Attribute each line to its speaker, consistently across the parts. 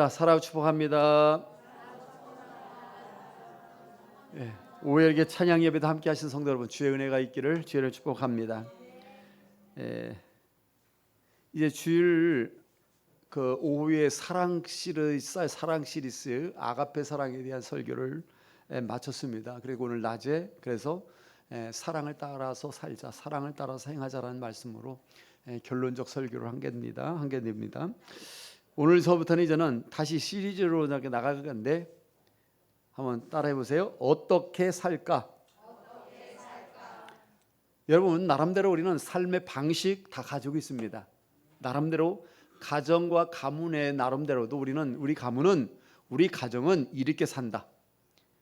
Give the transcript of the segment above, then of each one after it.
Speaker 1: 사랑을 축복합니다. 오후에 찬양 예배도 함께 하신 성도 여러분, 주의 은혜가 있기를 주의를 축복합니다. 이제 주일 오후에 사랑 시리즈 아가페 사랑에 대한 설교를 마쳤습니다. 그리고 오늘 낮에 그래서 사랑을 따라서 살자, 사랑을 따라서 행하자라는 말씀으로 결론적 설교를 하게 됩니다. 오늘서부터는 이제는 다시 시리즈로 나갈 건데 한번 따라해 보세요. 어떻게 살까? 여러분, 나름대로 우리는 삶의 방식 다 가지고 있습니다. 나름대로 가정과 가문의 나름대로도 우리 가정은 이렇게 산다.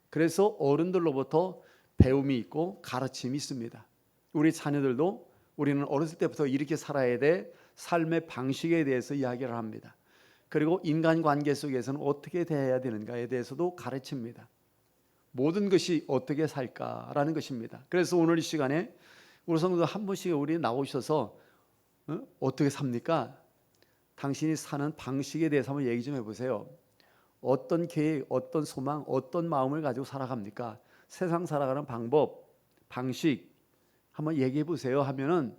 Speaker 1: 그래서 어른들로부터 배움이 있고 가르침이 있습니다. 우리 자녀들도 우리는 어렸을 때부터 이렇게 살아야 돼, 삶의 방식에 대해서 이야기를 합니다. 그리고 인간관계 속에서는 어떻게 대해야 되는가에 대해서도 가르칩니다. 모든 것이 어떻게 살까라는 것입니다. 그래서 오늘 이 시간에 우리 성도들 한 분씩 우리 나오셔서 어떻게 삽니까? 당신이 사는 방식에 대해서 한번 얘기 좀 해보세요. 어떤 계획, 어떤 소망, 어떤 마음을 가지고 살아갑니까? 세상 살아가는 방법, 방식 한번 얘기해 보세요 하면은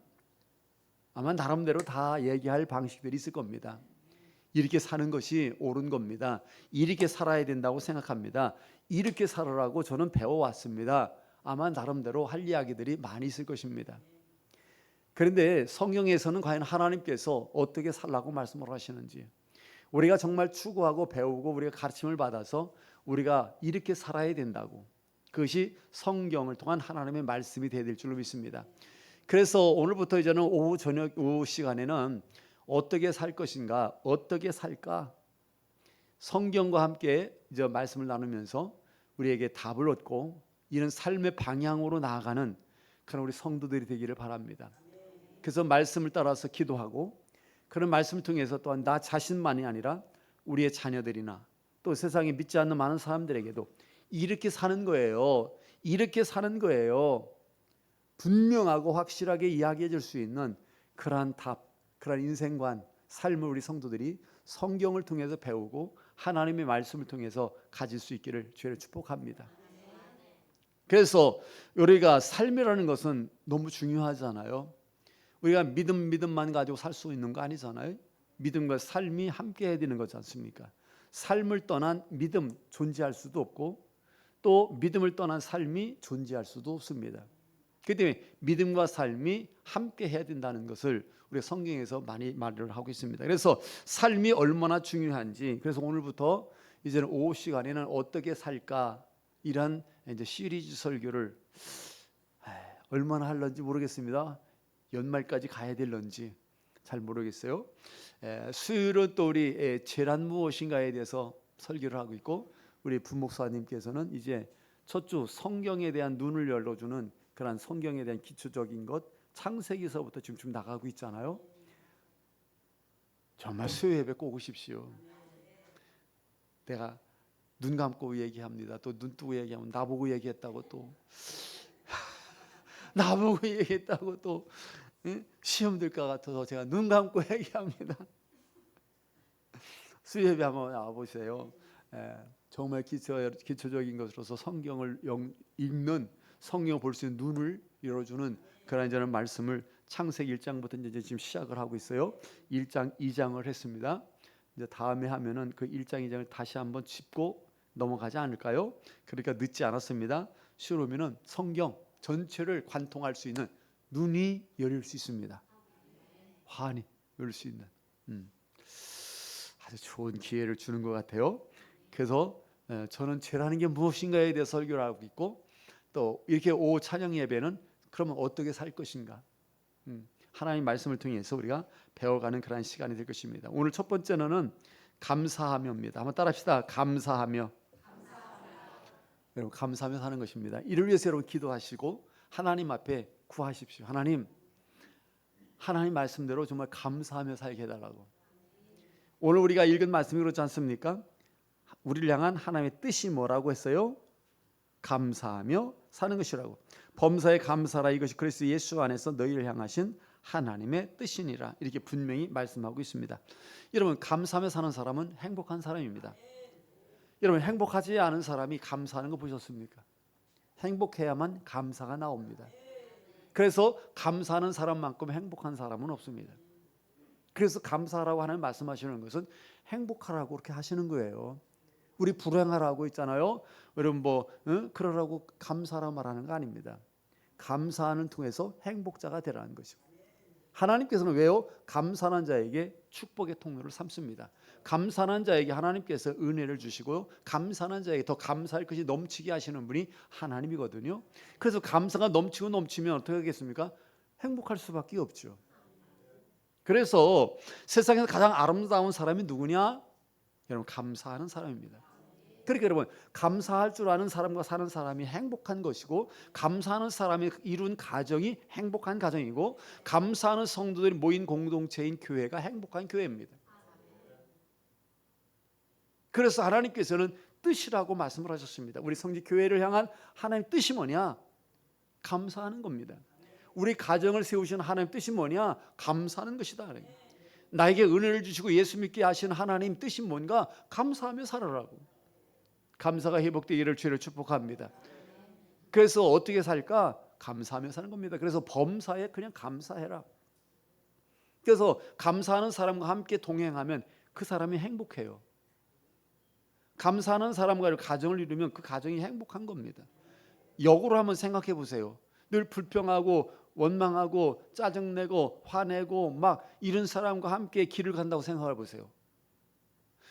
Speaker 1: 아마 나름대로 다 얘기할 방식들이 있을 겁니다. 이렇게 사는 것이 옳은 겁니다. 이렇게 살아야 된다고 생각합니다. 이렇게 살아라고 저는 배워왔습니다. 아마 나름대로 할 이야기들이 많이 있을 것입니다. 그런데 성경에서는 과연 하나님께서 어떻게 살라고 말씀을 하시는지, 우리가 정말 추구하고 배우고 우리가 가르침을 받아서 우리가 이렇게 살아야 된다고, 그것이 성경을 통한 하나님의 말씀이 되어야 될 줄로 믿습니다. 그래서 오늘부터 이제는 오후 시간에는 어떻게 살 것인가, 어떻게 살까, 성경과 함께 이제 말씀을 나누면서 우리에게 답을 얻고 이런 삶의 방향으로 나아가는 그런 우리 성도들이 되기를 바랍니다. 그래서 말씀을 따라서 기도하고 그런 말씀을 통해서 또한 나 자신만이 아니라 우리의 자녀들이나 또 세상에 믿지 않는 많은 사람들에게도 이렇게 사는 거예요, 이렇게 사는 거예요, 분명하고 확실하게 이야기해 줄 수 있는 그러한 답, 그런 인생관, 삶을 우리 성도들이 성경을 통해서 배우고 하나님의 말씀을 통해서 가질 수 있기를 주를 축복합니다. 그래서 우리가 삶이라는 것은 너무 중요하잖아요. 우리가 믿음만 가지고 살 수 있는 거 아니잖아요. 믿음과 삶이 함께 해야 되는 거지 않습니까? 삶을 떠난 믿음 존재할 수도 없고 또 믿음을 떠난 삶이 존재할 수도 없습니다. 그렇기 때문에 믿음과 삶이 함께 해야 된다는 것을 우리가 성경에서 많이 말을 하고 있습니다. 그래서 삶이 얼마나 중요한지, 그래서 오늘부터 이제는 오후 시간에는 어떻게 살까, 이런 이제 시리즈 설교를 얼마나 할런지 모르겠습니다. 연말까지 가야 될런지 잘 모르겠어요. 수요일은 또 우리 죄란 무엇인가에 대해서 설교를 하고 있고, 우리 부목사님께서는 이제 첫 주 성경에 대한 눈을 열어주는 그런 성경에 대한 기초적인 것, 창세기서부터 지금 나가고 있잖아요. 정말 수요 예배 꼭 오십시오. 내가 눈 감고 얘기합니다. 또 눈 뜨고 얘기하면 나보고 얘기했다고 또 나보고 얘기했다고 또 시험 들 것 같아서 제가 눈 감고 얘기합니다. 수요 예배 한번 나와보세요. 정말 기초적인 것으로서 성경을 읽는, 성경을 볼 수 있는 눈을 열어주는 그런 저는 말씀을 창세기 1장부터 이제 지금 시작을 하고 있어요. 1장, 2장을 했습니다. 이제 다음에 하면은 그 1장, 2장을 다시 한번 짚고 넘어가지 않을까요? 그러니까 늦지 않았습니다. 쉬우면은 성경 전체를 관통할 수 있는 눈이 열릴 수 있습니다. 환히 열릴 수 있는 아주 좋은 기회를 주는 것 같아요. 그래서 저는 죄라는 게 무엇인가에 대해 설교를 하고 있고, 또 이렇게 오후 찬양 예배는 그러면 어떻게 살 것인가, 하나님 말씀을 통해서 우리가 배워가는 그런 시간이 될 것입니다. 오늘 첫 번째는 감사하며입니다. 한번 따라합시다. 감사하며. 여러분, 감사하며 사는 것입니다. 이를 위해서 여러분 기도하시고 하나님 앞에 구하십시오. 하나님 말씀대로 정말 감사하며 살게 해달라고. 오늘 우리가 읽은 말씀이 그렇지 않습니까? 우리를 향한 하나님의 뜻이 뭐라고 했어요? 감사하며 사는 것이라고. 범사에 감사라, 이것이 그리스도 예수 안에서 너희를 향하신 하나님의 뜻이니라. 이렇게 분명히 말씀하고 있습니다. 여러분, 감사하며 사는 사람은 행복한 사람입니다. 여러분, 행복하지 않은 사람이 감사하는 거 보셨습니까? 행복해야만 감사가 나옵니다. 그래서 감사하는 사람만큼 행복한 사람은 없습니다. 그래서 감사하라고 하는 말씀하시는 것은 행복하라고 그렇게 하시는 거예요. 우리 불행하라고 있잖아요. 여러분 그러라고 감사하라고 말하는 거 아닙니다. 감사하는 통해서 행복자가 되라는 것이고, 하나님께서는 왜요? 감사하는 자에게 축복의 통로를 삼습니다. 감사하는 자에게 하나님께서 은혜를 주시고요, 감사하는 자에게 더 감사할 것이 넘치게 하시는 분이 하나님이거든요. 그래서 감사가 넘치고 넘치면 어떻게 하겠습니까? 행복할 수밖에 없죠. 그래서 세상에서 가장 아름다운 사람이 누구냐? 여러분, 감사하는 사람입니다. 그러니까 여러분, 감사할 줄 아는 사람과 사는 사람이 행복한 것이고, 감사하는 사람이 이룬 가정이 행복한 가정이고, 감사하는 성도들이 모인 공동체인 교회가 행복한 교회입니다. 그래서 하나님께서는 뜻이라고 말씀을 하셨습니다. 우리 성지 교회를 향한 하나님의 뜻이 뭐냐? 감사하는 겁니다. 우리 가정을 세우신 하나님의 뜻이 뭐냐? 감사하는 것이다. 나에게 은혜를 주시고 예수 믿게 하신 하나님 뜻이 뭔가? 감사하며 살아라고. 감사가 회복되기를 주를 축복합니다. 그래서 어떻게 살까? 감사하며 사는 겁니다. 그래서 범사에 그냥 감사해라. 그래서 감사하는 사람과 함께 동행하면 그 사람이 행복해요. 감사하는 사람과 가정을 이루면 그 가정이 행복한 겁니다. 역으로 한번 생각해 보세요. 늘 불평하고 원망하고 짜증내고 화내고 막 이런 사람과 함께 길을 간다고 생각해 보세요.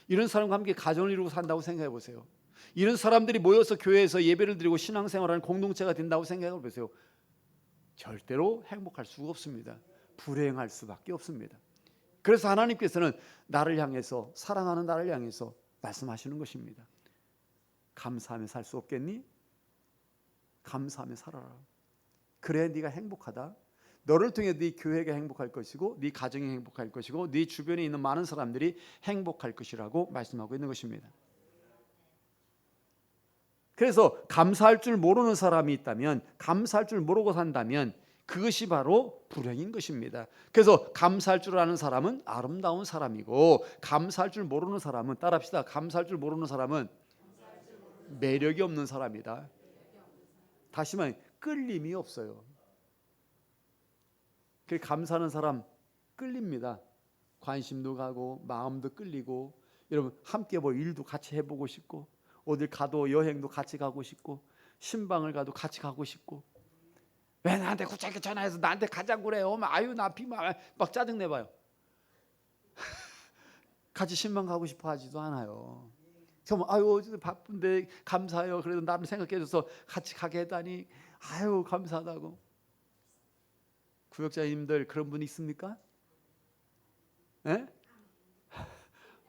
Speaker 1: 이런 사람과 함께 가정을 이루고 산다고 생각해 보세요. 이런 사람들이 모여서 교회에서 예배를 드리고 신앙생활하는 공동체가 된다고 생각해 보세요. 절대로 행복할 수가 없습니다. 불행할 수밖에 없습니다. 그래서 하나님께서는 나를 향해서, 사랑하는 나를 향해서 말씀하시는 것입니다. 감사하며 살 수 없겠니? 감사하며 살아라. 그래야 네가 행복하다. 너를 통해 네 교회가 행복할 것이고, 네 가정이 행복할 것이고, 네 주변에 있는 많은 사람들이 행복할 것이라고 말씀하고 있는 것입니다. 그래서 감사할 줄 모르는 사람이 있다면, 감사할 줄 모르고 산다면 그것이 바로 불행인 것입니다. 그래서 감사할 줄 아는 사람은 아름다운 사람이고, 감사할 줄 모르는 사람은, 따라합시다, 감사할 줄 모르는 사람은 매력이 없는 사람이다. 다시 말해, 끌림이 없어요. 그 감사하는 사람 끌립니다. 관심도 가고 마음도 끌리고, 여러분 함께 일도 같이 해보고 싶고, 어딜 가도 여행도 같이 가고 싶고, 신방을 가도 같이 가고 싶고, 왜 나한테 갑자기 전화해서 나한테 가자고 그래요? 아유 나 비만 막 짜증 내봐요. 같이 신방 가고 싶어 하지도 않아요. 정말 아유 바쁜데 감사해요. 그래도 나를 생각해줘서 같이 가게 해다니 아유 감사하다고. 구역자님들 그런 분 있습니까? 네?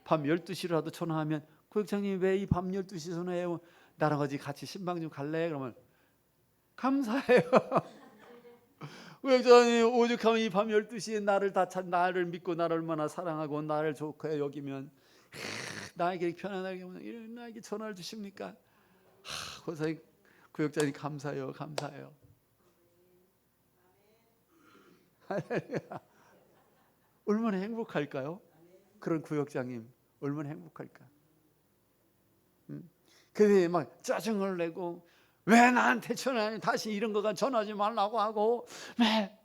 Speaker 1: 밤 12시라도 전화하면 구역장님 왜 이 밤 12시 전화해요? 나랑 같이 신방 좀 갈래? 그러면 감사해요. 구역장님 오죽하면 이 밤 12시에 나를 믿고 나를 얼마나 사랑하고 나를 좋게 여기면 나에게 편안하게 나에게 전화를 주십니까? 그래서 구역장님 감사해요. 감사해요. 얼마나 행복할까요? 그런 구역장님 얼마나 행복할까? 그래 막 짜증을 내고 왜 나한테 전화해? 다시 이런 거가 전화하지 말라고 하고 왜?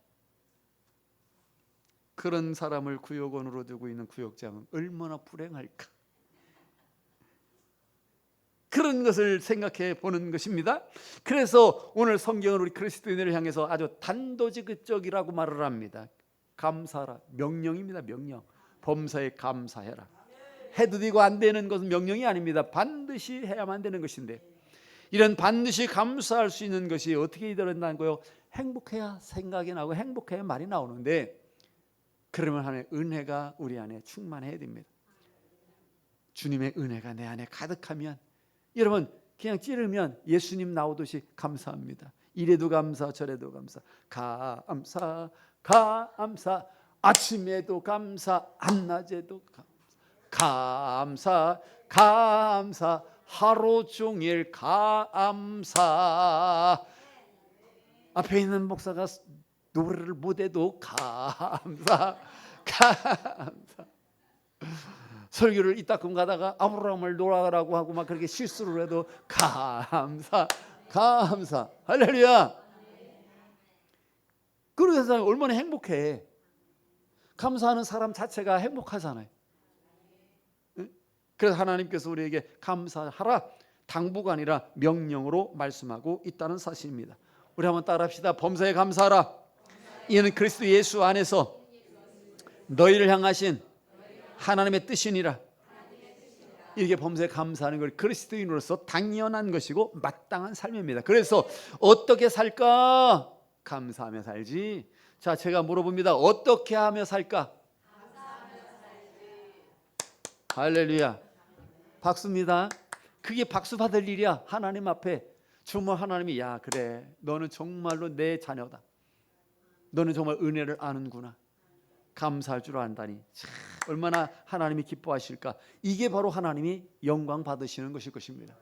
Speaker 1: 그런 사람을 구역원으로 두고 있는 구역장은 얼마나 불행할까? 그런 것을 생각해 보는 것입니다. 그래서 오늘 성경은 우리 그리스도인을 향해서 아주 단도직입적이라고 말을 합니다. 감사하라. 명령입니다. 명령. 범사에 감사해라. 해도 되고 안 되는 것은 명령이 아닙니다. 반드시 해야만 되는 것인데, 이런 반드시 감사할 수 있는 것이 어떻게 이르는다는 거요? 행복해야 생각이 나고 행복해야 말이 나오는데, 그러면 하나님의 은혜가 우리 안에 충만해야 됩니다. 주님의 은혜가 내 안에 가득하면, 여러분 그냥 찌르면 예수님 나오듯이 감사합니다. 이래도 감사 저래도 감사, 감사 감사, 아침에도 감사 한낮에도 감사 감사, 하루 종일 감사. 앞에 있는 목사가 노래를 못해도 감사. 설교를 이따금 가다가 아브라함을 놀아라고 하고 막 그렇게 실수를 해도 감사. 할렐루야. 그러는 사람이 얼마나 행복해. 감사하는 사람 자체가 행복하잖아요. 그래서 하나님께서 우리에게 감사하라, 당부가 아니라 명령으로 말씀하고 있다는 사실입니다. 우리 한번 따라합시다. 범사에 감사하라. 이는 그리스도 예수 안에서 너희를 향하신 하나님의 뜻이니라. 이렇게 범사에 감사하는 걸 그리스도인으로서 당연한 것이고 마땅한 삶입니다. 그래서 어떻게 살까? 감사하며 살지. 자, 제가 물어봅니다. 어떻게 하며 살까? 할렐루야. 박수입니다. 그게 박수 받을 일이야. 하나님 앞에 정말 하나님이 야 그래 너는 정말로 내 자녀다. 너는 정말 은혜를 아는구나. 감사할 줄 안다니. 참, 얼마나 하나님이 기뻐하실까. 이게 바로 하나님이 영광 받으시는 것일 것입니다.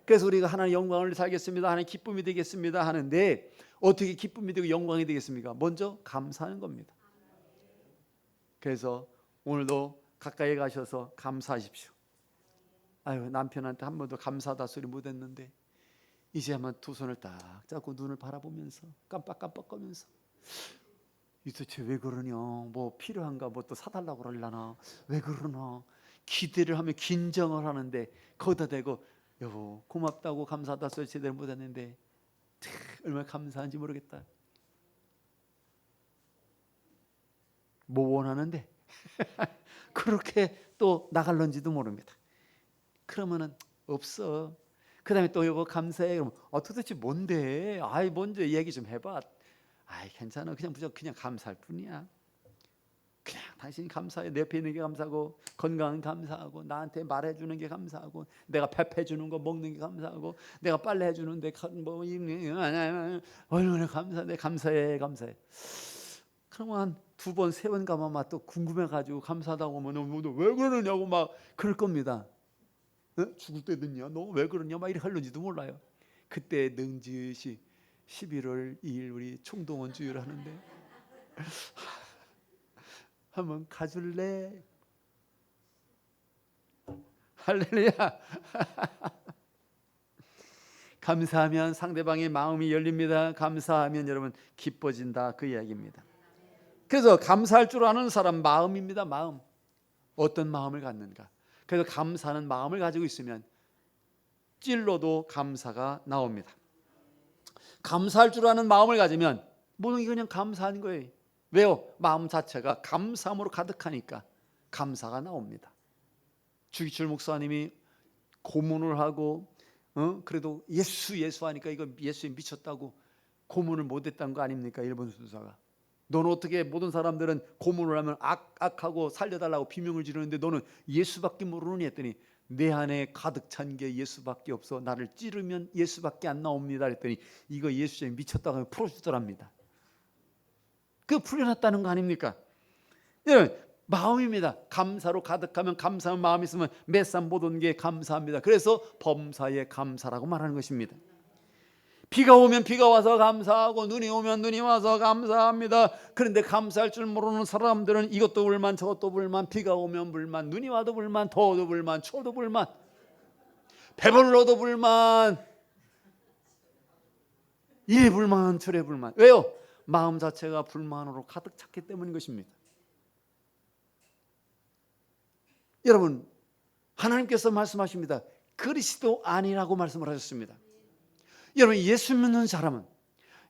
Speaker 1: 그래서 우리가 하나님 영광을 살겠습니다. 하나님 기쁨이 되겠습니다 하는데 어떻게 기쁨이 되고 영광이 되겠습니까? 먼저 감사하는 겁니다. 그래서 오늘도 가까이 가셔서 감사하십시오. 아유 남편한테 한 번도 감사하다 소리 못했는데 이제 한번 두 손을 딱 잡고 눈을 바라보면서 깜빡깜빡거면서 이 도대체 왜 그러냐, 뭐 필요한가, 뭐 또 사달라고 그러려나, 왜 그러나 기대를 하며 긴장을 하는데 거기다 대고 여보 고맙다고 감사하다 소리 제대로 못했는데 얼마나 감사한지 모르겠다. 뭐 원하는데 그렇게 또 나갈런지도 모릅니다. 그러면은 없어. 그 다음에 또 여보 감사해. 그러면 도대체 뭔데? 아이 먼저 얘기 좀 해봐. 아이 괜찮아. 그냥 감사할 뿐이야. 그냥 당신이 감사해. 내 옆에 있는 게 감사하고 건강은 감사하고 나한테 말해주는 게 감사하고 내가 밥 해주는 거 먹는 게 감사하고 내가 빨래 해주는데 뭐 얼마나 감사해. 감사해. 그러면 한 두 번 세 번 가면 막 또 궁금해가지고 감사하다고 하면 왜 그러느냐고 막 그럴 겁니다. 죽을 때 듣냐? 너 왜 그러냐? 막 이렇게 하려는지도 몰라요. 그때 능지시 11월 2일 우리 총동원 주의를 하는데 한번 가줄래? 할렐루야. 감사하면 상대방의 마음이 열립니다. 감사하면 여러분 기뻐진다 그 이야기입니다. 그래서 감사할 줄 아는 사람 마음입니다. 마음. 어떤 마음을 갖는가. 그래서 감사하는 마음을 가지고 있으면 찔러도 감사가 나옵니다. 감사할 줄 아는 마음을 가지면 모든 게 그냥 감사한 거예요. 왜요? 마음 자체가 감사함으로 가득하니까 감사가 나옵니다. 주기철 목사님이 고문을 하고 그래도 예수 하니까 이거 예수에 미쳤다고 고문을 못했다는 거 아닙니까? 일본 수도사가. 너는 어떻게 모든 사람들은 고문을 하면 악하고 살려달라고 비명을 지르는데 너는 예수밖에 모르느니 했더니 내 안에 가득 찬 게 예수밖에 없어. 나를 찌르면 예수밖에 안 나옵니다 했더니 이거 예수에 미쳤다고 풀어주더랍니다. 그 풀려났다는 거 아닙니까? 여러분 마음입니다. 감사로 가득하면 감사한 마음이 있으면 맷삼 모든 게 감사합니다. 그래서 범사에 감사라고 말하는 것입니다. 비가 오면 비가 와서 감사하고 눈이 오면 눈이 와서 감사합니다. 그런데 감사할 줄 모르는 사람들은 이것도 불만 저것도 불만, 비가 오면 불만, 눈이 와도 불만, 더워도 불만, 추워도 불만, 배불러도 불만, 이래 불만 저래 불만. 왜요? 마음 자체가 불만으로 가득 찼기 때문인 것입니다. 여러분 하나님께서 말씀하십니다. 그리스도 아니라고 말씀을 하셨습니다. 여러분 예수 믿는 사람은,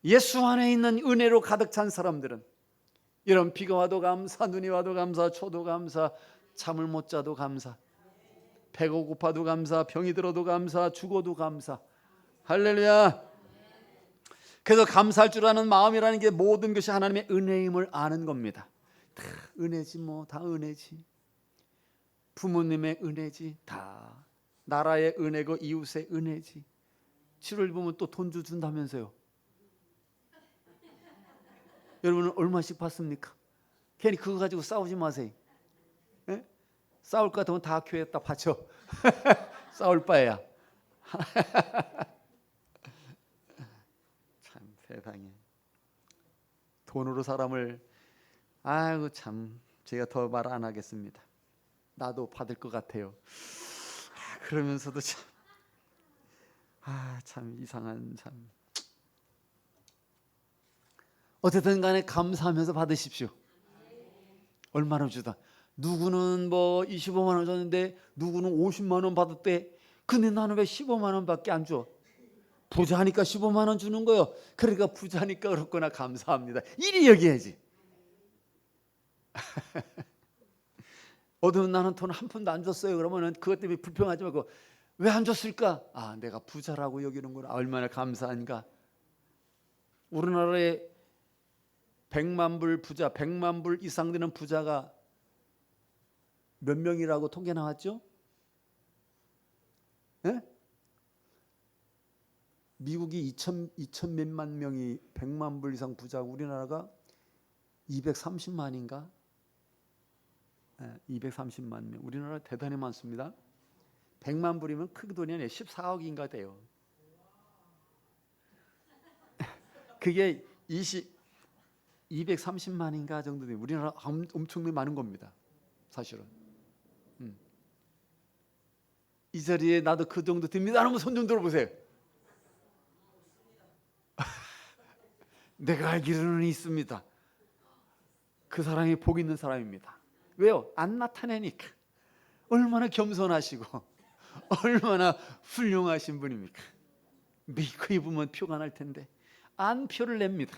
Speaker 1: 예수 안에 있는 은혜로 가득 찬 사람들은 여러분 비가 와도 감사, 눈이 와도 감사, 추워도 감사, 잠을 못 자도 감사, 배가 고파도 감사, 병이 들어도 감사, 죽어도 감사. 할렐루야. 그래서 감사할 줄 아는 마음이라는 게 모든 것이 하나님의 은혜임을 아는 겁니다. 다 은혜지 뭐, 다 은혜지. 부모님의 은혜지, 다 나라의 은혜고 이웃의 은혜지. 7월 보면 또 돈 준다면서요. 여러분은 얼마씩 받습니까? 괜히 그거 가지고 싸우지 마세요. 에? 싸울 것 같으면 다 교회에다 바쳐. 싸울 바에야. 참 세상에 돈으로 사람을, 아이고 참, 제가 더 말 안 하겠습니다. 나도 받을 것 같아요. 그러면서도 참, 참 이상한, 참. 어쨌든 간에 감사하면서 받으십시오. 얼마나 주다. 누구는 뭐 25만 원 줬는데 누구는 50만 원 받았대. 근데 나는 왜 15만 원밖에 안 줘? 부자니까 15만 원 주는 거요. 그러니까 부자니까 그렇구나, 감사합니다. 이리 여기야지. 어두운 나는 돈 한 푼도 안 줬어요. 그러면은 그것 때문에 불평하지 말고, 왜 안 줬을까? 내가 부자라고 여기는구나. 얼마나 감사한가. 우리나라에 100만 불 부자, 100만 불 이상 되는 부자가 몇 명이라고 통계 나왔죠? 네? 미국이 2천 몇만 명이 100만 불 이상 부자고 우리나라가 230만인가? 230만 명. 우리나라 대단히 많습니다. 100만 불이면 큰 돈이 아니에요. 14억인가 돼요. 그게 230만인가 정도 돼요. 우리나라 엄청나게 많은 겁니다. 사실은. 이 자리에 나도 그 정도 됩니다. 한번 손 좀 들어보세요. 내가 알기로는 있습니다. 그 사람이 복 있는 사람입니다. 왜요? 안 나타내니까. 얼마나 겸손하시고 얼마나 훌륭하신 분입니까? 메이크 입으면 표가 날 텐데 안 표를 냅니다.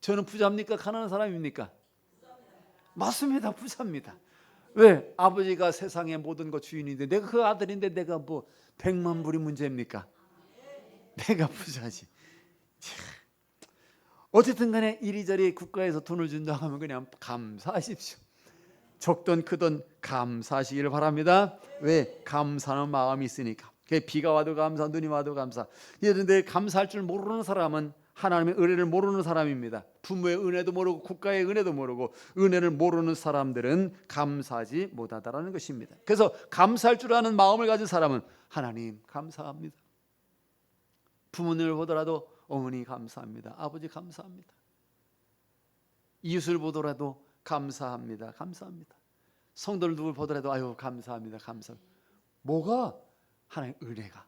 Speaker 1: 저는 부자입니까? 가난한 사람입니까? 맞습니다. 부자입니다. 왜? 아버지가 세상의 모든 것 주인인데 내가 그 아들인데 내가 뭐 100만 불이 문제입니까? 내가 부자지. 어쨌든 간에 이리저리 국가에서 돈을 준다고 하면 그냥 감사하십시오. 적든 크든 감사하시기를 바랍니다. 왜? 감사하는 마음이 있으니까. 비가 와도 감사, 눈이 와도 감사. 그런데 감사할 줄 모르는 사람은 하나님의 은혜를 모르는 사람입니다. 부모의 은혜도 모르고 국가의 은혜도 모르고 은혜를 모르는 사람들은 감사하지 못하다라는 것입니다. 그래서 감사할 줄 아는 마음을 가진 사람은 하나님 감사합니다. 부모님을 보더라도 어머니 감사합니다. 아버지 감사합니다. 이웃을 보더라도 감사합니다. 감사합니다. 성도를 누굴 보더라도 아유 감사합니다. 감사합니다. 뭐가? 하나님의 은혜가,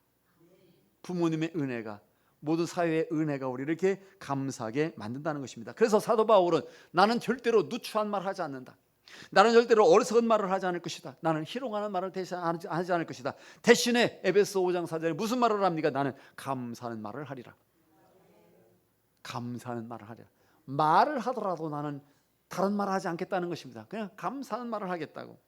Speaker 1: 부모님의 은혜가, 모든 사회의 은혜가 우리 이렇게 감사하게 만든다는 것입니다. 그래서 사도 바울은 나는 절대로 누추한 말을 하지 않는다. 나는 절대로 어리석은 말을 하지 않을 것이다. 나는 희롱하는 말을 하지 않을 것이다. 대신에 에베소 5장 4절에 무슨 말을 합니까? 나는 감사하는 말을 하리라. 감사하는 말을 하리라. 말을 하더라도 나는 다른 말을 하지 않겠다는 것입니다. 그냥 감사하는 말을 하겠다고.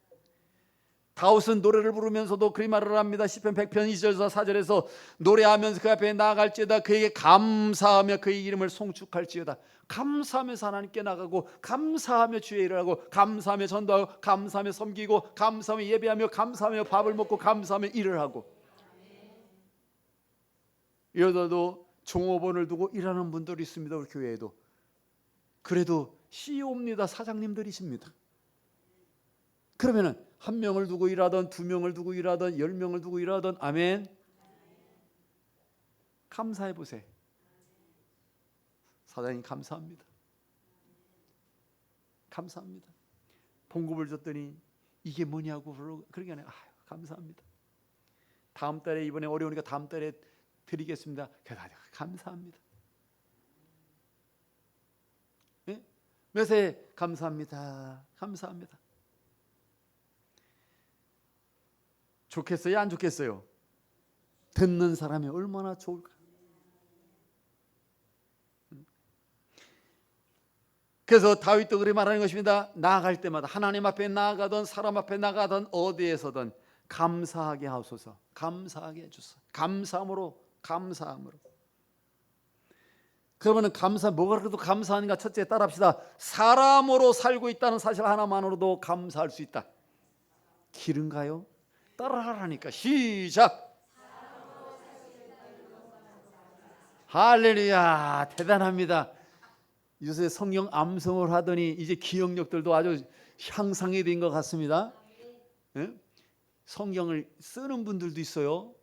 Speaker 1: 다윗은 노래를 부르면서도 그 말을 합니다. 시편 100편 2절에서 4절에서 노래하면서 그 앞에 나아갈지어다 그에게 감사하며 그의 이름을 송축할지어다. 감사하면서 하나님께 나가고 감사하며 주의 일을 하고 감사하며 전도하고 감사하며 섬기고 감사하며 예배하며 감사하며 밥을 먹고 감사하며 일을 하고. 이러다도 종업원을 두고 일하는 분들이 있습니다. 우리 교회에도. 그래도 CEO입니다. 사장님들이십니다. 그러면은 한 명을 두고 일하던, 두 명을 두고 일하던, 10명을 두고 일하던, 아멘. 감사해 보세요. 사장님 감사합니다. 감사합니다. 봉급을 줬더니 이게 뭐냐고 그러게 하네. 감사합니다. 다음 달에 이번에 어려우니까 다음 달에 드리겠습니다. 감사합니다. 네? 몇세 감사합니다. 감사합니다. 좋겠어요? 안 좋겠어요? 듣는 사람이 얼마나 좋을까? 그래서 다윗도 그렇게 말하는 것입니다. 나아갈 때마다 하나님 앞에 나아가든 사람 앞에 나가든 어디에서든 감사하게 하소서. 감사하게 해주소. 감사함으로. 그러면 뭐가 그래도 감사하는가? 첫째 따라합시다. 사람으로 살고 있다는 사실 하나만으로도 감사할 수 있다. 길은가요? 따라하라니까. 시작. 할렐루야. 대단합니다. 요새 성경 암송을 하더니 이제 기억력들도 아주 향상이 된 것 같습니다. 네? 성경을 쓰는 분들도 있어요.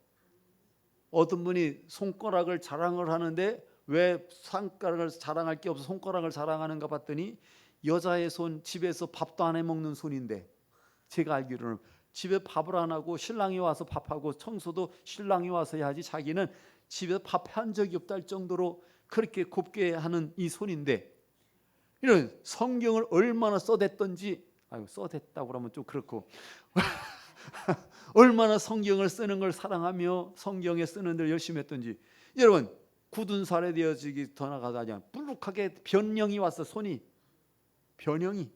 Speaker 1: 어떤 분이 손가락을 자랑을 하는데 왜 손가락을 자랑할 게 없어 손가락을 자랑하는가 봤더니 여자의 손, 집에서 밥도 안 해먹는 손인데, 제가 알기로는 집에 밥을 안 하고 신랑이 와서 밥하고 청소도 신랑이 와서 해야지 자기는 집에서 밥 한 적이 없다 할 정도로 그렇게 곱게 하는 이 손인데, 이런 성경을 얼마나 써댔던지, 써댔다고 그러면 좀 그렇고 얼마나 성경을 쓰는 걸 사랑하며 성경에 쓰는 데를 열심히 했던지, 여러분 굳은 살에 되어지기 더 나가다냐 불룩하게 변형이 왔어. 손이 변형이.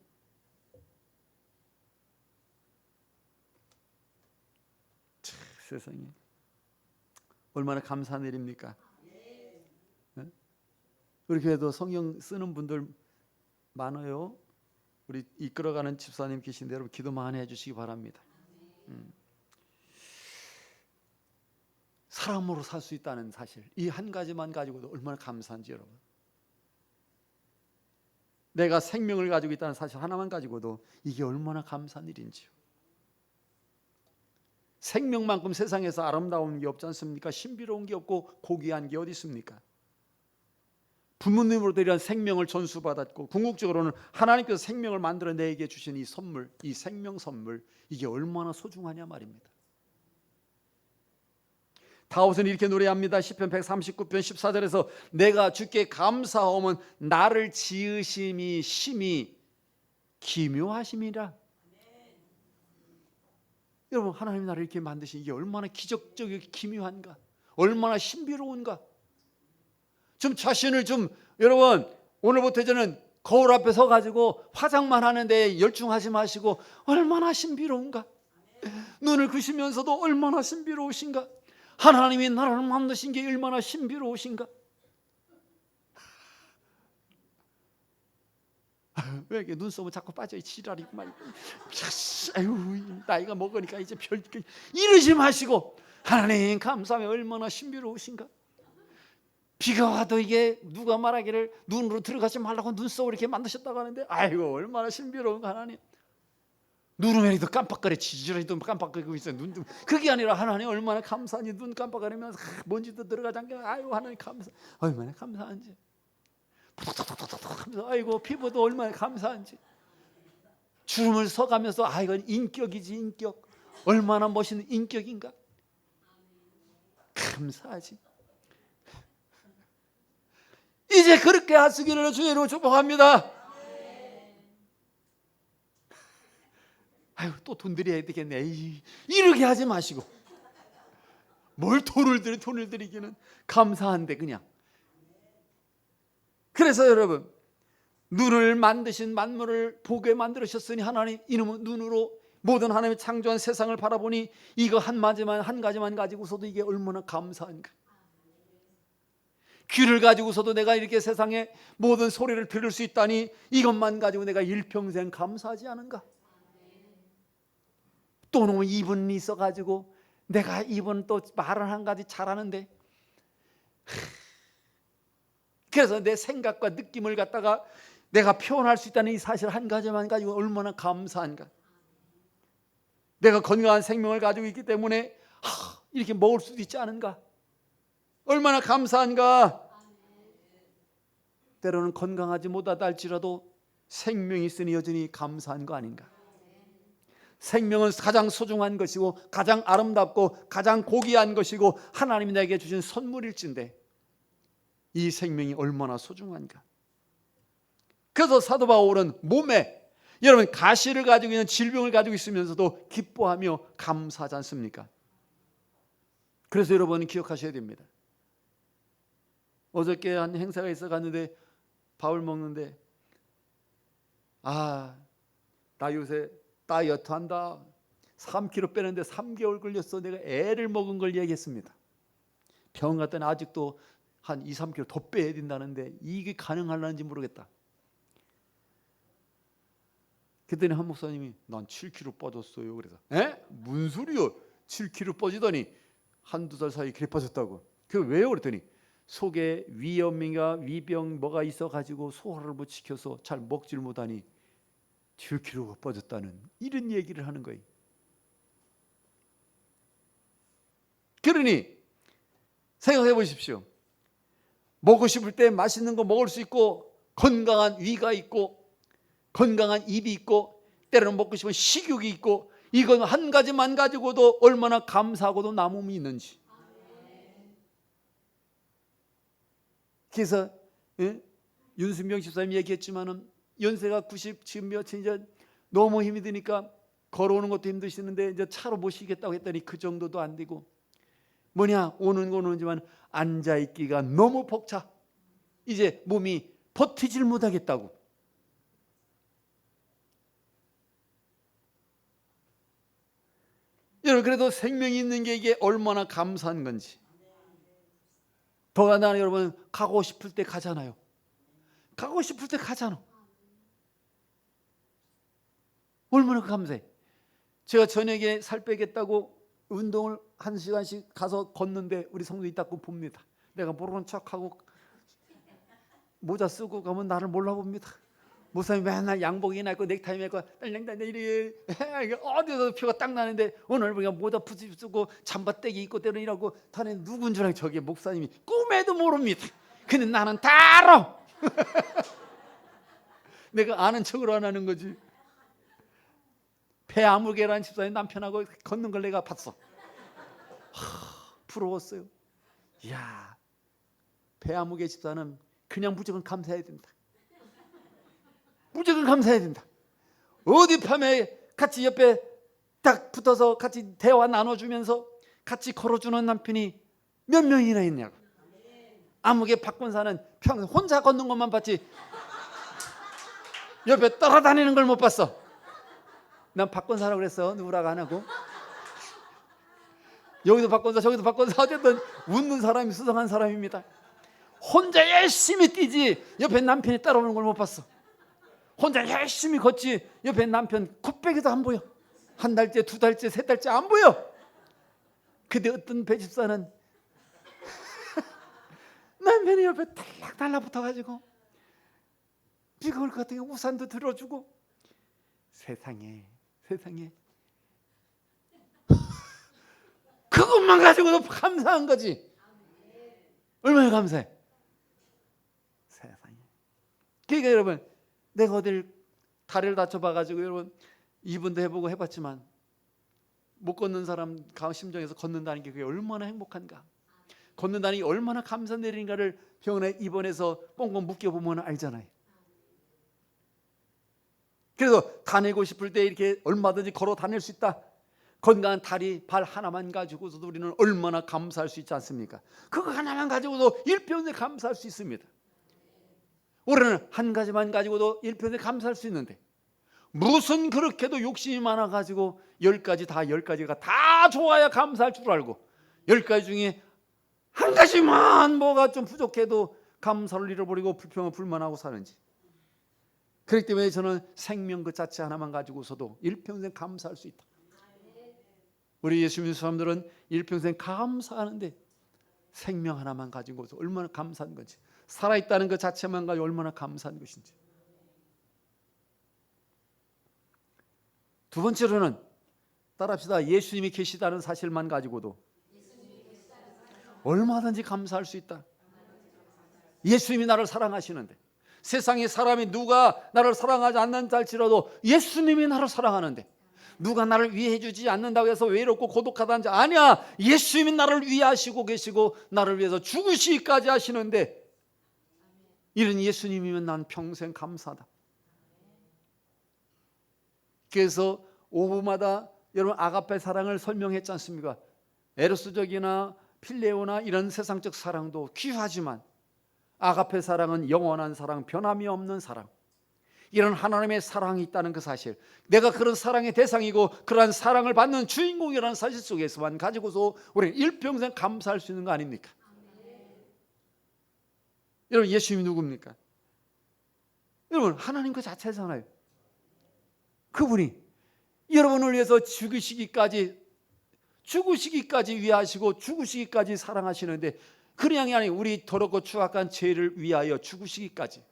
Speaker 1: 세상에 얼마나 감사한 일입니까? 네? 우리 교회도 성경 쓰는 분들 많아요. 우리 이끌어가는 집사님 계신데 여러분 기도 많이 해주시기 바랍니다. 사람으로 살 수 있다는 사실, 이 한 가지만 가지고도 얼마나 감사한지 여러분. 내가 생명을 가지고 있다는 사실 하나만 가지고도 이게 얼마나 감사한 일인지요. 생명만큼 세상에서 아름다운 게 없지 않습니까? 신비로운 게 없고 고귀한 게 어디 있습니까? 부모님으로 대한 생명을 전수받았고 궁극적으로는 하나님께서 생명을 만들어 내게 주신 이 선물, 이 생명 선물, 이게 얼마나 소중하냐 말입니다. 다윗은 이렇게 노래합니다. 시편 139편 14절에서 내가 주께 감사하오면 나를 지으심이 심히 기묘하심이라. 여러분 하나님 나를 이렇게 만드신 이게 얼마나 기적적이고 기묘한가, 얼마나 신비로운가. 좀 자신을 좀, 여러분 오늘부터 저는 거울 앞에 서가지고 화장만 하는데 열중하지 마시고 얼마나 신비로운가, 눈을 그시면서도 얼마나 신비로우신가, 하나님이 나를 만드신 게 얼마나 신비로우신가. 왜 이렇게 눈썹은 자꾸 빠져 지랄이고 말이고, 아유 나이가 먹으니까 이제 별 이러지 마시고 하나님 감사하며 얼마나 신비로우신가. 비가 와도 이게 누가 말하기를 눈으로 들어가지 말라고 눈썹을 이렇게 만드셨다고 하는데, 아이고 얼마나 신비로운가 하나님. 눈으로도 깜빡거려 지지라도 깜빡거리고 있어요. 눈도 그게 아니라 하나님 얼마나 감사하니 눈 깜빡거리면서 먼지도 들어가지 않게, 아이고 하나님 감사, 얼마나 감사한지. 아이고 피부도 얼마나 감사한지. 주름을 서가면서 아 이건 인격이지 인격, 얼마나 멋있는 인격인가. 감사하지. 이제 그렇게 하시기를 주의로 축복합니다. 아유 또 돈 들여야 되겠네. 이렇게 하지 마시고, 뭘 돈을 들이기는 감사한데 그냥. 그래서 여러분 눈을 만드신 만물을 보게 만들으셨으니 하나님 이놈의 눈으로 모든 하나님의 창조한 세상을 바라보니 이거 한 가지만 가지고서도 이게 얼마나 감사한가. 귀를 가지고서도 내가 이렇게 세상에 모든 소리를 들을 수 있다니 이것만 가지고 내가 일평생 감사하지 않은가. 또는 입은 있어가지고 내가 입은 또 말을 한 가지 잘하는데, 그래서 내 생각과 느낌을 갖다가 내가 표현할 수 있다는 이 사실 한 가지만 가지고 얼마나 감사한가. 내가 건강한 생명을 가지고 있기 때문에 이렇게 먹을 수도 있지 않은가. 얼마나 감사한가. 때로는 건강하지 못하다 할지라도 생명이 있으니 여전히 감사한 거 아닌가. 생명은 가장 소중한 것이고 가장 아름답고 가장 고귀한 것이고 하나님이 내게 주신 선물일진데 이 생명이 얼마나 소중한가. 그래서 사도 바울은 몸에, 여러분 가시를 가지고 있는 질병을 가지고 있으면서도 기뻐하며 감사하지 않습니까? 그래서 여러분 기억하셔야 됩니다. 어저께 한 행사가 있어 갔는데 밥을 먹는데 나 요새 다이어트 한다. 3kg 빼는데 3개월 걸렸어. 내가 애를 먹은 걸 얘기했습니다. 병원 갔더니 아직도 한 2, 3kg 더 빼야 된다는데 이게 가능할런지 모르겠다. 그랬더니 한 목사님이 난 7kg 빠졌어요. 그래서 무슨 소리요? 7kg 빠지더니 한두 달 사이 그래 빠졌다고. 그 왜요? 그랬더니 속에 위염인가 위병 뭐가 있어가지고 소화를 못 시켜서 잘 먹질 못하니 7kg가 빠졌다는 이런 얘기를 하는 거예요. 그러니 생각해 보십시오. 먹고 싶을 때 맛있는 거 먹을 수 있고, 건강한 위가 있고, 건강한 입이 있고, 때로는 먹고 싶은 식욕이 있고, 이건 한 가지만 가지고도 얼마나 감사하고도 남음이 있는지. 그래서 윤순병 집사님이 얘기했지만은 연세가 90 지금 며칠 이제 너무 힘이 드니까 걸어오는 것도 힘드시는데 이제 차로 모시겠다고 했더니 그 정도도 안 되고, 뭐냐, 오는 건 오지만 앉아있기가 너무 벅차. 이제 몸이 버티질 못하겠다고. 여러분, 그래도 생명이 있는 게 이게 얼마나 감사한 건지. 더나 여러분, 가고 싶을 때 가잖아요. 가고 싶을 때 가잖아. 얼마나 감사해. 제가 저녁에 살 빼겠다고 운동을 1시간씩 가서 걷는데 우리 성도이 딱 봅니다. 내가 모르는 척하고 모자 쓰고 가면 나를 몰라봅니다. 목사님 맨날 양복이나 입고 넥타이 메고 딸랑딸랑 이렇게 어디서 표가 딱 나는데 오늘 우리가 모자 쓰고 잠바떼기 입고 때로 이러고 다른 누군 줄 알고 저게 목사님이 꿈에도 모릅니다. 근데 나는 다 알아. 내가 아는 척으로 안 하는 거지. 배아무개라는 집사님 남편하고 걷는 걸 내가 봤어. 부러웠어요. 이야, 배아무개 집사는 그냥 무조건 감사해야 된다. 무조건 감사해야 된다. 어디 밤에 같이 옆에 딱 붙어서 같이 대화 나눠주면서 같이 걸어주는 남편이 몇 명이나 있냐고. 아무개 박권사는 평생 혼자 걷는 것만 봤지 옆에 따라다니는 걸 못 봤어. 난 박권사라고 그랬어. 누구라고 안 하고. 여기도 박권사 저기도 박권사, 어쨌든 웃는 사람이 수상한 사람입니다. 혼자 열심히 뛰지 옆에 남편이 따라오는 걸 못 봤어. 혼자 열심히 걷지 옆에 남편 콧배기도 안 보여. 한 달째, 두 달째, 세 달째 안 보여. 근데 어떤 배집사는 남편이 옆에 달락 달라붙어가지고 비가 올 것 같으니 우산도 들어주고. 세상에 그것만 가지고도 감사한 거지. 얼마나 감사해. 세상에. 그러니까 여러분, 내가 어딜 다리를 다쳐봐가지고 여러분 이분도 해보고 해봤지만 못 걷는 사람 심정에서 걷는다는 게 그게 얼마나 행복한가, 걷는다는 게 얼마나 감사 내리는가를 병원에 입원해서 꽁꽁 묶여보면 알잖아요. 그래서 다니고 싶을 때 이렇게 얼마든지 걸어 다닐 수 있다. 건강한 다리, 발 하나만 가지고서도 우리는 얼마나 감사할 수 있지 않습니까? 그거 하나만 가지고도 일평생 감사할 수 있습니다. 우리는 한 가지만 가지고도 일평생 감사할 수 있는데 무슨 그렇게도 욕심이 많아가지고 10가지가 다 좋아야 감사할 줄 알고 10가지 중에 한 가지만 뭐가 좀 부족해도 감사를 잃어버리고 불평을 불만하고 사는지. 그렇기 때문에 저는 생명 그 자체 하나만 가지고서도 일평생 감사할 수 있다. 우리 예수 믿는 사람들은 일평생 감사하는데 생명 하나만 가지고서 얼마나 감사한 건지, 살아있다는 것 자체만 가지고 얼마나 감사한 것인지. 두 번째로는 따라합시다. 예수님이 계시다는 사실만 가지고도 얼마든지 감사할 수 있다. 예수님이 나를 사랑하시는데, 세상에 사람이 누가 나를 사랑하지 않는다 할지라도 예수님이 나를 사랑하는데, 누가 나를 위해 주지 않는다고 해서 외롭고 고독하다는 자 아니야. 예수님이 나를 위하시고 계시고 나를 위해서 죽으시기까지 하시는데, 이런 예수님이면 난 평생 감사하다. 그래서 오후마다 여러분 아가페 사랑을 설명했지 않습니까? 에로스적이나 필레오나 이런 세상적 사랑도 귀하지만 아가페 사랑은 영원한 사랑, 변함이 없는 사랑, 이런 하나님의 사랑이 있다는 그 사실, 내가 그런 사랑의 대상이고 그러한 사랑을 받는 주인공이라는 사실 속에서만 가지고서 우리는 일평생 감사할 수 있는 거 아닙니까? 여러분, 예수님이 누굽니까? 여러분, 하나님 그 자체잖아요. 그분이 여러분을 위해서 죽으시기까지 위하시고 죽으시기까지 사랑하시는데, 그냥이 아니 우리 더럽고 추악한 죄를 위하여 죽으시기까지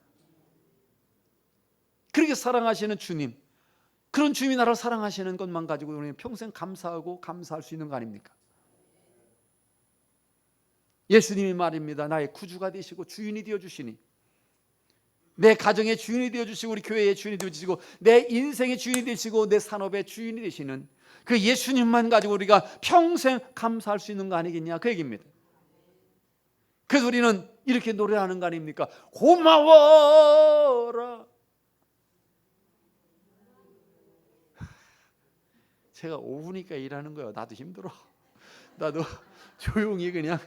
Speaker 1: 그렇게 사랑하시는 주님, 그런 주님이 나를 사랑하시는 것만 가지고 우리는 평생 감사하고 감사할 수 있는 거 아닙니까? 예수님이 말입니다. 나의 구주가 되시고 주인이 되어주시니, 내 가정의 주인이 되어주시고 우리 교회의 주인이 되어주시고 내 인생의 주인이 되시고 내 산업의 주인이 되시는 그 예수님만 가지고 우리가 평생 감사할 수 있는 거 아니겠냐, 그 얘기입니다. 그래서 우리는 이렇게 노래하는 거 아닙니까? 고마워라. 제가 오후니까 일하는 거예요. 나도 힘들어. 나도 조용히 그냥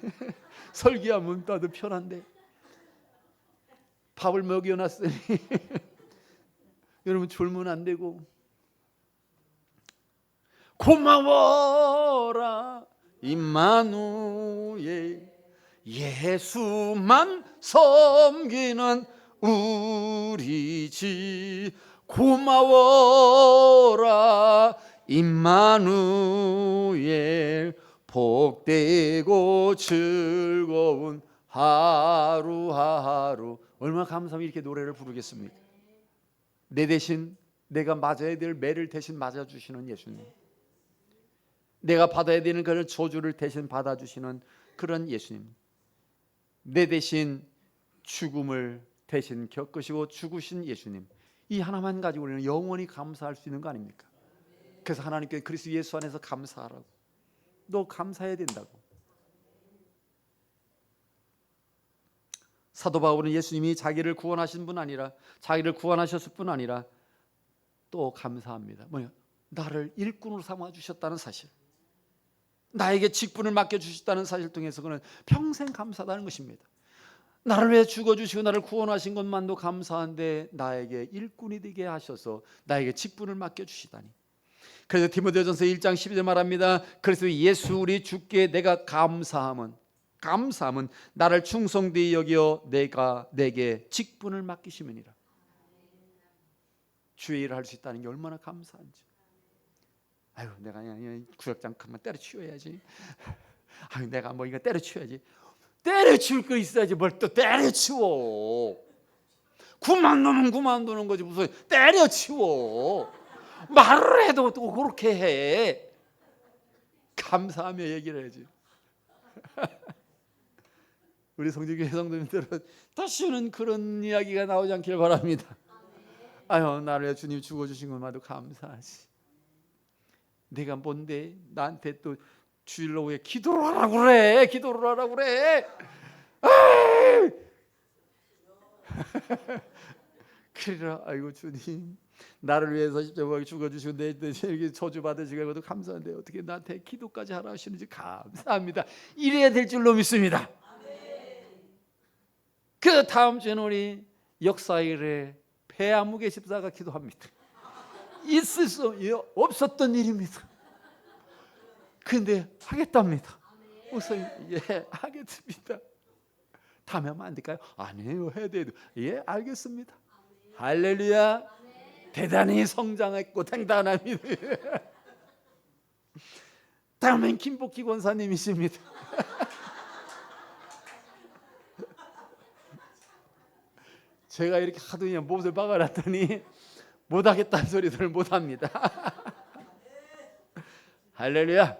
Speaker 1: 설교하면 나도 편한데, 밥을 먹여놨으니 여러분 졸면 안 되고. 고마워라 임마누엘, 예수만 섬기는 우리 집. 고마워라 임마누엘, 복되고 즐거운 하루하루. 얼마나 감사하면 이렇게 노래를 부르겠습니까? 내 대신, 내가 맞아야 될 매를 대신 맞아주시는 예수님, 내가 받아야 되는 그런 저주를 대신 받아주시는 그런 예수님, 내 대신 죽음을 대신 겪으시고 죽으신 예수님, 이 하나만 가지고 우리는 영원히 감사할 수 있는 거 아닙니까? 그래서 하나님께 그리스도 예수 안에서 감사하라고, 너 감사해야 된다고. 사도 바울은 예수님이 자기를 구원하신 분 아니라, 자기를 구원하셨을 뿐 아니라 또 감사합니다. 뭐냐? 나를 일꾼으로 삼아 주셨다는 사실, 나에게 직분을 맡겨주셨다는 사실 통해서 그는 평생 감사하다는 것입니다. 나를 위해 죽어주시고 나를 구원하신 것만도 감사한데 나에게 일꾼이 되게 하셔서 나에게 직분을 맡겨주시다니. 그래서 디모데전서 1장 12절 말합니다. 그래서 예수 우리 주께 내가 감사함은 나를 충성되이 여겨 내게 직분을 맡기심이니라. 주의 일을 할 수 있다는 게 얼마나 감사한지. 아유, 내가 그냥 구역장 한번 때려치워야지. 아유, 내가 뭐 이거 때려치워야지. 때려치울 거 있어야지 뭘 또 때려치워. 그만두는 거지 무슨 때려치워. 말을 해도 또 그렇게 해. 감사하며 얘기를 해야지. 우리 성지교회 성도님들은 다시는 그런 이야기가 나오지 않길 바랍니다. 아유, 나를 위해 주님 죽어주신 것만도 감사하지. 내가 뭔데 나한테 또 주일로 왜 기도를 하라고 그래? 기도를 하라고 그래? 그래라. 아이고 주님, 나를 위해서 십자가에 죽어주시고 내 이렇게 저주 받으시고 이것도 감사한데 어떻게 나한테 기도까지 하라 하시는지 감사합니다. 이래야 될 줄로 믿습니다. 그 다음 주에는 우리 역사일에 폐암흑의 집사가 기도합니다. 있을 수 없었던 일입니다. 근데 하겠답니다. 목사님, 예, 하겠습니다. 다음에 하면 안 될까요? 아니에요, 해야 돼요. 예, 알겠습니다. 할렐루야. 대단히 성장했고 당당합니다. 다음엔 김복희 권사님이십니다. 제가 이렇게 하도 그냥 못을 박아놨더니 못하겠다는 소리들을 못합니다. 할렐루야.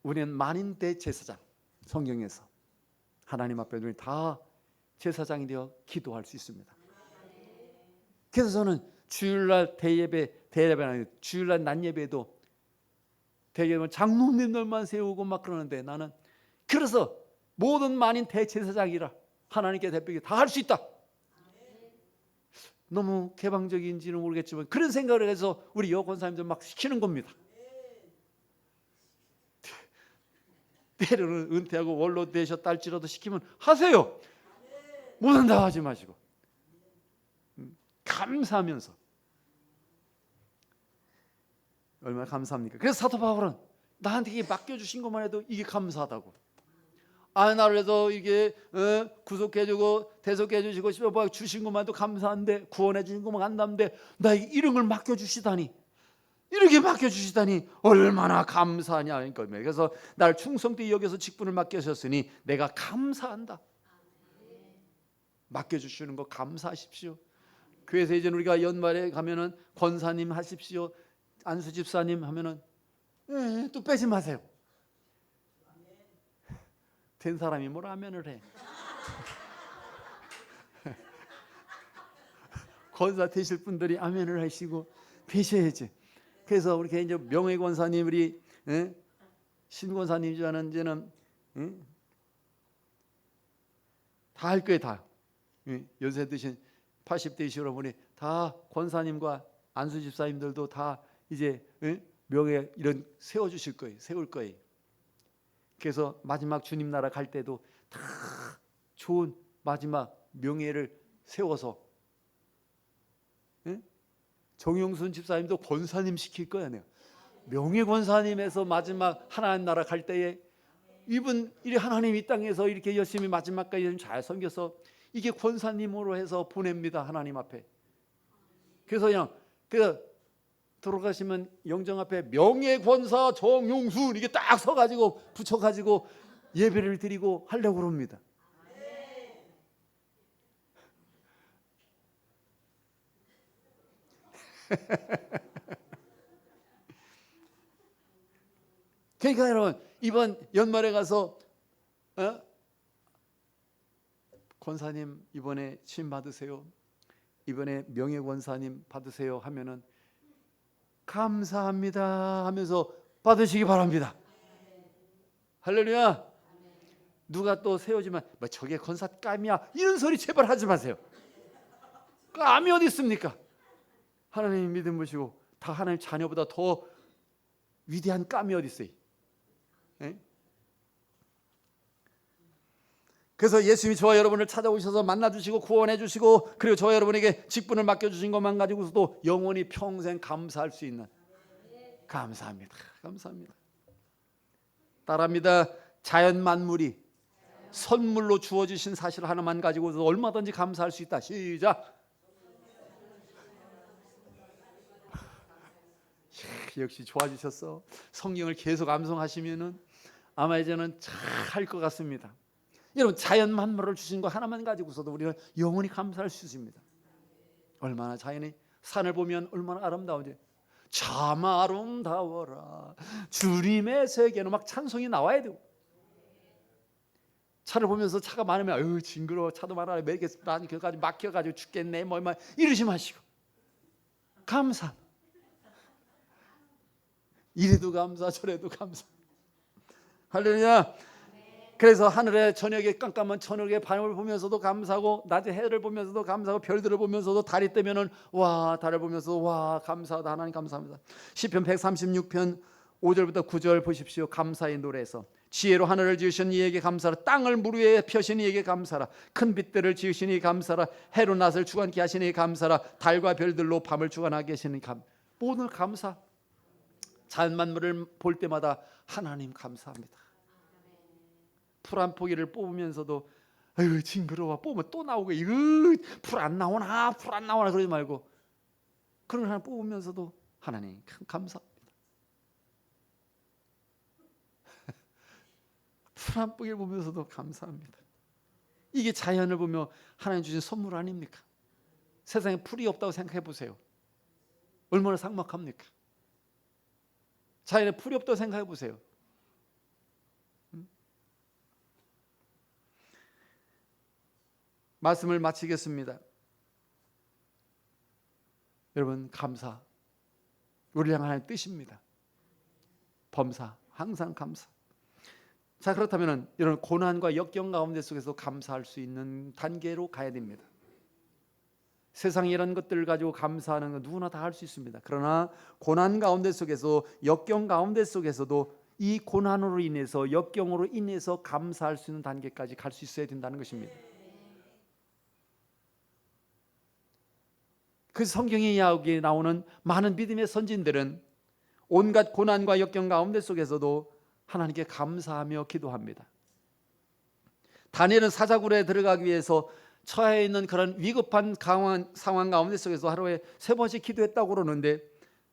Speaker 1: 우리는 만인 대제사장, 성경에서 하나님 앞에 우리 다 제사장이 되어 기도할 수 있습니다. 그래서 저는 주일날 대예배나 주일날 낮예배도 대개는 장로님들만 세우고 막 그러는데, 나는 그래서 모든 만인 대제사장이라 하나님께 대표하게 다 할 수 있다. 너무 개방적인지는 모르겠지만 그런 생각을 해서 우리 여권사님들 막 시키는 겁니다. 때로는 은퇴하고 원로 되셨다 할지라도 시키면 하세요. 못한다 하지 마시고 감사하면서. 얼마나 감사합니까? 그래서 사도 바울은 나한테 이게 맡겨주신 것만 해도 이게 감사하다고. 나를 해서 이게 구속해주고 대속해주시고 십자가 주신 것만도 감사한데, 구원해 주신 것만 감사한데 나에게 이런 걸 맡겨주시다니, 이렇게 맡겨주시다니 얼마나 감사하냐. 그래서 나를 충성되이 여겨서 직분을 맡겨주셨으니 내가 감사한다. 맡겨주시는 거 감사하십시오. 교회에서 이제 우리가 연말에 가면은 권사님 하십시오, 안수 집사님 하면은 또 빼지 마세요. 된 사람이 뭘 아멘을 해. 권사 되실 분들이 아멘을 하시고 되셔야지. 그래서 우리 이제 명예권사님, 우리 신권사님이라는 이제는 다 할 거예요. 다 연세 드신 80대이시로 보니 다 권사님과 안수 집사님들도 다 이제 명예 이런 세워주실 거예요. 세울 거예요. 그래서 마지막 주님 나라 갈 때도 다 좋은 마지막 명예를 세워서 정용순 집사님도 권사님 시킬 거야. 내가 명예 권사님에서 마지막 하나님 나라 갈 때에 이분 이 하나님 이 땅에서 이렇게 열심히 마지막까지 잘 섬겨서 이게 권사님으로 해서 보냅니다. 하나님 앞에. 그래서 그냥 돌아가시면 영정 앞에 명예 권사 정용순 이게 딱 서가지고 붙여가지고 예배를 드리고 하려고 그럽니다. 그러니까 여러분 이번 연말에 가서 권사님 이번에 침 받으세요. 이번에 명예 권사님 받으세요 하면은 감사합니다 하면서 받으시기 바랍니다. 할렐루야. 누가 또 세워지면 뭐 저게 권사 깜이야 이런 소리 제발 하지 마세요. 깜이 어디 있습니까? 하나님 믿음 보시고 다 하나님 자녀보다 더 위대한 깜이 어디 있어요? 그래서 예수님이 저와 여러분을 찾아오셔서 만나주시고 구원해주시고 그리고 저와 여러분에게 직분을 맡겨주신 것만 가지고서도 영원히 평생 감사할 수 있는 감사합니다. 감사합니다. 따라합니다. 자연 만물이 선물로 주어주신 사실 하나만 가지고서 얼마든지 감사할 수 있다. 시작. 역시 좋아지셨어. 성경을 계속 암송하시면은 아마 이제는 잘 할 것 같습니다. 여러분 자연 만물을 주신 거 하나만 가지고서도 우리는 영원히 감사할 수 있습니다. 얼마나 자연이 산을 보면 얼마나 아름다운지 참 아름다워라 주님의 세계는 막 찬송이 나와야 되고 차를 보면서 차가 많으면 징그러워 차도 많아 매개까지 막혀가지고 죽겠네 뭐 이러지 마시고 감사 이래도 감사 저래도 감사 할렐루야. 그래서 하늘의 저녁에 깜깜한 저녁의 밤을 보면서도 감사하고 낮에 해를 보면서도 감사하고 별들을 보면서도 달이 뜨면은 와 달을 보면서 와 감사하다 하나님 감사합니다. 시편 136편 5절부터 9절 보십시오. 감사의 노래에서 지혜로 하늘을 지으신 이에게 감사라 땅을 물 위에 펴신 이에게 감사라 큰 빛들을 지으신 이에게 감사라 해로 낮을 주관케 하신 이에게 감사라 달과 별들로 밤을 주관하게 하시는 모든 감사 자연 만물을 볼 때마다 하나님 감사합니다. 풀 한 포기를 뽑으면서도 아유 징그러워 뽑으면 또 나오고 풀 안 나오나 풀 안 나오나 그러지 말고 그런 하나 뽑으면서도 하나님 감사합니다. 풀 한 포기를 보면서도 감사합니다. 이게 자연을 보며 하나님 주신 선물 아닙니까? 세상에 풀이 없다고 생각해 보세요. 얼마나 삭막합니까? 자연에 풀이 없다고 생각해 보세요. 말씀을 마치겠습니다. 여러분 감사 우리를 향한 하나님의 뜻입니다. 범사 항상 감사. 자 그렇다면 이런 고난과 역경 가운데 속에서 감사할 수 있는 단계로 가야 됩니다. 세상에 이런 것들을 가지고 감사하는 건 누구나 다 할 수 있습니다. 그러나 고난 가운데 속에서 역경 가운데 속에서도 이 고난으로 인해서 역경으로 인해서 감사할 수 있는 단계까지 갈 수 있어야 된다는 것입니다. 그 성경의 이야기에 나오는 많은 믿음의 선진들은 온갖 고난과 역경 가운데 속에서도 하나님께 감사하며 기도합니다. 다니엘은 사자굴에 들어가기 위해서 처해 있는 그런 위급한 상황 가운데 속에서 하루에 3번씩 기도했다고 그러는데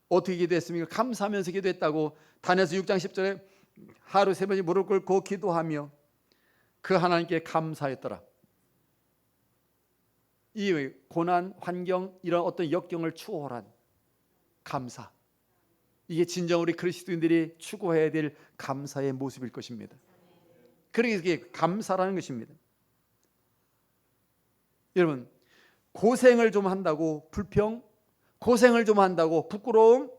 Speaker 1: 어떻게 기도했습니까? 감사하면서 기도했다고 다니엘서 6장 10절에 하루 3번씩 무릎 꿇고 기도하며 그 하나님께 감사했더라. 이 고난, 환경, 이런 어떤 역경을 추월한 감사, 이게 진정 우리 그리스도인들이 추구해야 될 감사의 모습일 것입니다. 그게 감사라는 것입니다. 여러분, 고생을 좀 한다고 불평, 고생을 좀 한다고 부끄러움,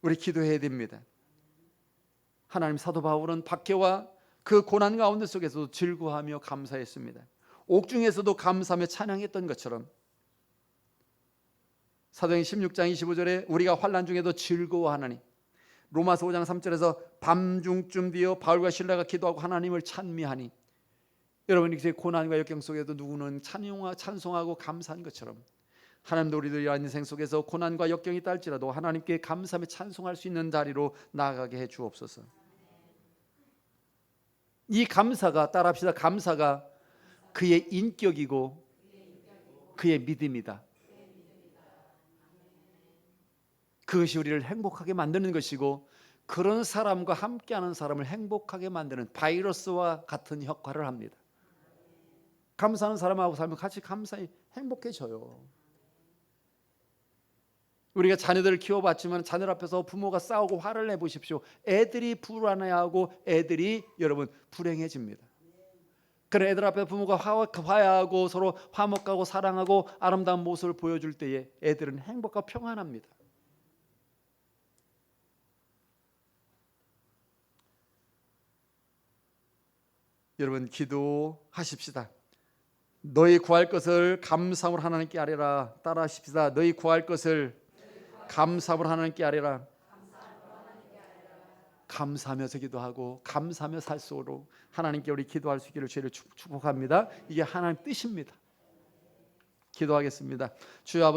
Speaker 1: 우리 기도해야 됩니다. 하나님, 사도 바울은 박해와 그 고난 가운데 속에서도 즐거워하며 감사했습니다. 옥중에서도 감사하며 찬양했던 것처럼 사도행 16장 25절에 우리가 환난 중에도 즐거워하나니, 로마서 5장 3절에서 밤중쯤 되어 바울과 실라가 기도하고 하나님을 찬미하니, 여러분, 이제 고난과 역경 속에도 누구는 찬송하고 감사한 것처럼 하나님도 우리들의 인생 속에서 고난과 역경이 있다할지라도 하나님께 감사하며 찬송할 수 있는 자리로 나아가게 해 주옵소서. 이 감사가, 따라합시다, 감사가 그의 인격이고 그의 믿음이다. 그것이 우리를 행복하게 만드는 것이고, 그런 사람과 함께하는 사람을 행복하게 만드는 바이러스와 같은 역할을 합니다. 감사하는 사람하고 살면 같이 감사히 행복해져요. 우리가 자녀들을 키워봤지만 자녀 앞에서 부모가 싸우고 화를 내보십시오. 애들이 불안해하고 애들이 여러분 불행해집니다. 그런 애들 앞에 부모가 화해하고 서로 화목하고 사랑하고 아름다운 모습을 보여줄 때에 애들은 행복하고 평안합니다. 여러분, 기도하십시다. 너희 구할 것을 감사함으로 하나님께 아뢰라. 따라하십시다. 너희 구할 것을 감사함으로 하나님께 아뢰라. 감사하면서 기도하고 감사하며 살 수 있도록 하나님께 우리 기도할 수 있기를 주를 축복합니다. 이게 하나님 뜻입니다. 기도하겠습니다. 주여 아버지,